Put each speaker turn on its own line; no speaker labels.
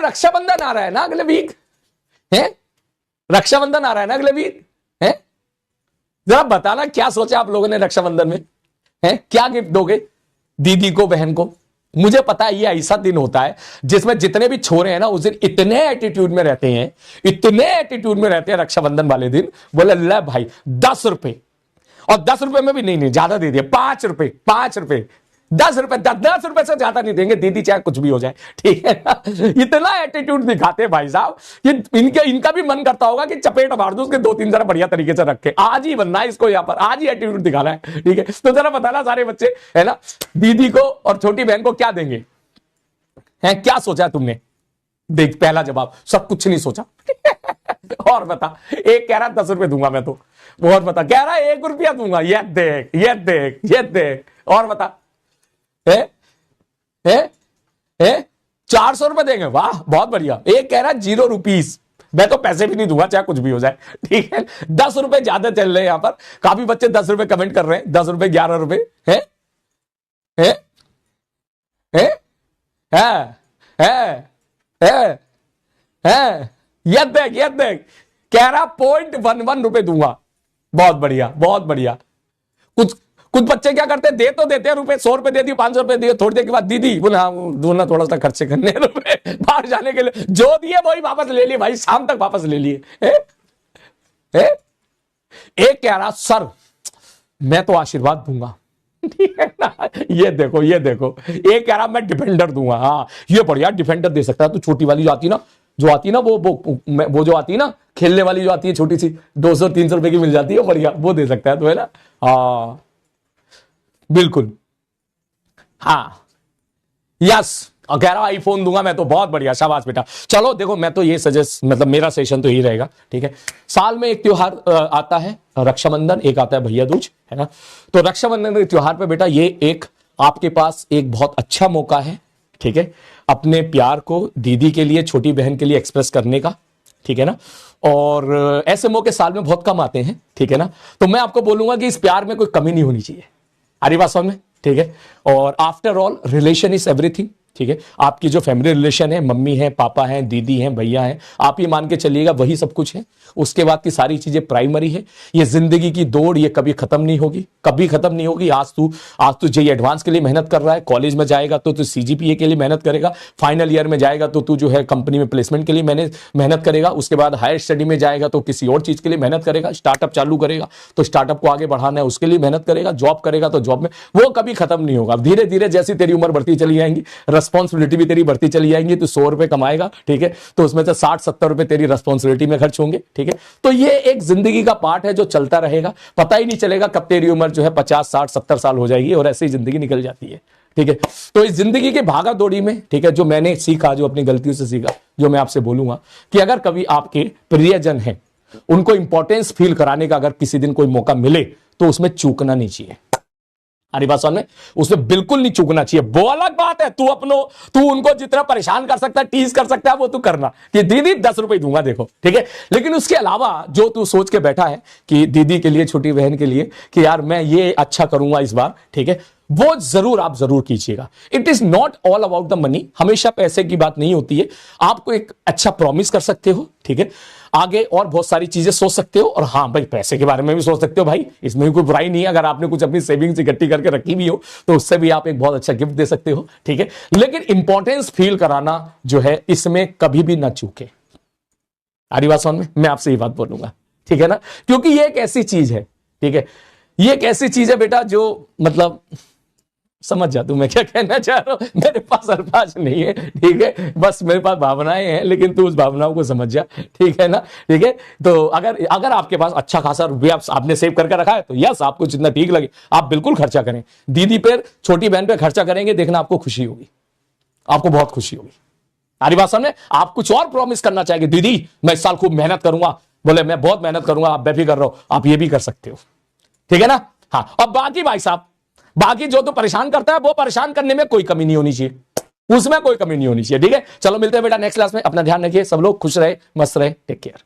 रक्षाबंधन आ रहा है ना अगले वीक, है रक्षाबंधन आ रहा है ना अगले वीक, है जरा बताना क्या सोचा आप लोगों ने रक्षाबंधन में, है क्या गिफ्ट दोगे दीदी को, बहन को। मुझे पता है ये ऐसा दिन होता है जिसमें जितने भी छोरे हैं ना उस दिन इतने एटीट्यूड में रहते हैं, इतने एटीट्यूड में रहते हैं रक्षाबंधन वाले दिन, बोले ले भाई 10 रुपए, और 10 रुपए में भी नहीं ज्यादा दे दिए, 5 रुपए 5 रुपए 10 रुपए 10 रुपए से ज्यादा नहीं देंगे दीदी, चाहे कुछ भी हो जाए, ठीक है ना। इतना एटीट्यूड दिखाते हैं भाई साहब कि इनका भी मन करता होगा कि चपेट मार दो उसके 2-3 जरा बढ़िया तरीके से रखे, आज ही बनना है इसको, यहां पर आज ही एटीट्यूड दिखाना है, ठीक है। तो जरा बताना सारे बच्चे, है ना, दीदी को और छोटी बहन को क्या देंगे, है क्या सोचा तुमने। देख पहला जवाब, सब कुछ नहीं सोचा। और बता, एक कह रहा 10 रुपए दूंगा मैं तो, और बता कह रहा 1 रुपया दूंगा, ये देख ये देख ये देख, और बता है 400 रुपए देंगे, वाह बहुत बढ़िया। एक कह रहा 0 रुपीस, मैं तो पैसे भी नहीं दूंगा चाहे कुछ भी हो जाए, ठीक है। 10 रुपए ज्यादा चल रहे हैं यहां पर, काफी बच्चे 10 रुपए कमेंट कर रहे हैं, 10 रुपए 11 रुपए है है है है है ये देख कह रहा 0.11 रुपए दूंगा, बहुत बढ़िया बहुत बढ़िया। कुछ बच्चे क्या करते हैं, दे तो देते हैं रुपए, 100 रुपए दे दिए, 500 रुपए दिए, थोड़ी देर के बाद दीदी बोले हाँ दूना थोड़ा सा खर्चे करने रुपए बाहर जाने के लिए, जो दिए वही वापस ले लिए भाई, शाम तक वापस ले लिए। एक कह रहा सर मैं तो आशीर्वाद दूंगा, ठीक है ना, ये देखो एक कह रहा मैं डिफेंडर दूंगा, हाँ ये बढ़िया डिफेंडर दे सकता है तू, छोटी वाली जो आती ना वो जो आती है ना खेलने वाली जो आती है छोटी सी, 200-300 रुपए की मिल जाती है, बढ़िया वो दे सकता है तो, है ना, हाँ बिल्कुल, हाँ यस। और कह रहा आईफोन दूंगा मैं तो, बहुत बढ़िया शाबाश बेटा। चलो देखो मैं तो ये सजेस्ट, मतलब मेरा सेशन तो यही रहेगा, ठीक है। साल में एक त्योहार आता है रक्षाबंधन, एक आता है भैया दूज, है ना। तो रक्षाबंधन के त्योहार पे बेटा ये एक आपके पास एक बहुत अच्छा मौका है, ठीक है, अपने प्यार को दीदी के लिए, छोटी बहन के लिए एक्सप्रेस करने का, ठीक है ना। और ऐसे मौके साल में बहुत कम आते हैं, ठीक है ना। तो मैं आपको बोलूंगा कि इस प्यार में कोई कमी नहीं होनी चाहिए, अरे बात समझ में, ठीक है। और after all relation is everything, ठीक है। आपकी जो फैमिली रिलेशन है, मम्मी है, पापा हैं, दीदी हैं, भैया हैं, आप ये मान के चलिएगा वही सब कुछ है, उसके बाद की सारी चीजें प्राइमरी है। ये जिंदगी की दौड़ ये कभी खत्म नहीं होगी, कभी खत्म नहीं होगी। आज तू जेईई एडवांस के लिए मेहनत कर रहा है, कॉलेज में जाएगा तो तू सीजीपीए के लिए मेहनत करेगा, फाइनल ईयर में जाएगा तो तू जो है कंपनी में प्लेसमेंट के लिए मेहनत करेगा, उसके बाद हायर स्टडी में जाएगा तो किसी और चीज के लिए मेहनत करेगा, स्टार्टअप चालू करेगा तो स्टार्टअप को आगे बढ़ाना है उसके लिए मेहनत करेगा, जॉब करेगा तो जॉब में, वो कभी खत्म नहीं होगा। धीरे धीरे जैसी तेरी उम्र बढ़ती चली जाएंगी, रिस्पॉन्सिबिलिटी भी तेरी बढ़ती चली जाएंगी, तो 100 रुपए कमाएगा, ठीक है, तो उसमें से 60-70 रुपए तेरी रिस्पॉन्सिबिलिटी में खर्च होंगे, ठीक है। तो ये एक जिंदगी का पार्ट है जो चलता रहेगा, पता ही नहीं चलेगा कब तेरी उम्र जो है 50, 60, 70 साल हो जाएगी और ऐसे ही जिंदगी निकल जाती है, ठीक है। तो इस जिंदगी के भागा दौड़ी में, ठीक है, जो मैंने सीखा, जो अपनी गलतियों से सीखा, जो मैं आपसे बोलूंगा कि अगर कभी आपके प्रियजन हैं, उनको इंपॉर्टेंस फील कराने का अगर किसी दिन कोई मौका मिले तो उसमें चूकना नहीं चाहिए। हरी बात में उसमें बिल्कुल नहीं चूकना चाहिए। वो अलग बात है, तू उनको जितना परेशान कर सकता है, टीज कर सकता है, वो तू करना कि दीदी 10 रुपए दूंगा, देखो, ठीक है। लेकिन उसके अलावा जो तू सोच के बैठा है कि दीदी के लिए, छोटी बहन के लिए, कि यार मैं ये अच्छा करूंगा इस बार, ठीक है, वो आप जरूर कीजिएगा। It is not all about the money, हमेशा पैसे की बात नहीं होती है। आपको एक अच्छा प्रॉमिस कर सकते हो, ठीक है, आगे और बहुत सारी चीजें सोच सकते हो, और हाँ भाई पैसे के बारे में भी सोच सकते हो भाई, इसमें भी कोई बुराई नहीं है। अगर आपने कुछ अपनी सेविंग्स इकट्ठी करके रखी भी हो तो उससे भी आप एक बहुत अच्छा गिफ्ट दे सकते हो, ठीक है। लेकिन इंपॉर्टेंस फील कराना जो है इसमें कभी भी ना चूके। आरी बात समझ में, मैं आपसे ये बात बोलूंगा, ठीक है ना, क्योंकि ये एक ऐसी चीज है, ठीक है, ये एक ऐसी चीज है बेटा जो मतलब समझ जा तू मैं क्या कहना चाह रहा हूं। मेरे पास अल्फाज नहीं है, ठीक है, बस मेरे पास भावनाएं हैं, लेकिन तू उस भावनाओं को समझ जा, ठीक है ना, ठीक है। तो अगर आपके पास अच्छा खासा रुपया आपने सेव करके रखा है तो यस, आपको जितना ठीक लगे आप बिल्कुल खर्चा करें। दीदी पे, छोटी बहन पे खर्चा करेंगे, देखना आपको खुशी होगी, आपको बहुत खुशी होगी। हमारी बात समझे। आप कुछ और प्रॉमिस करना चाहेंगे, दीदी मैं इस साल खूब मेहनत करूंगा, बोले मैं बहुत मेहनत करूंगा, आप बेफिक्र रहो, आप ये भी कर सकते हो, ठीक है ना। हाँ, अब बाकी भाई साहब, बाकी जो तो परेशान करता है वो परेशान करने में कोई कमी नहीं होनी चाहिए, उसमें कोई कमी नहीं होनी चाहिए, ठीक है। चलो मिलते हैं बेटा नेक्स्ट क्लास में, अपना ध्यान रखिए, सब लोग खुश रहे, मस्त रहे, टेक केयर।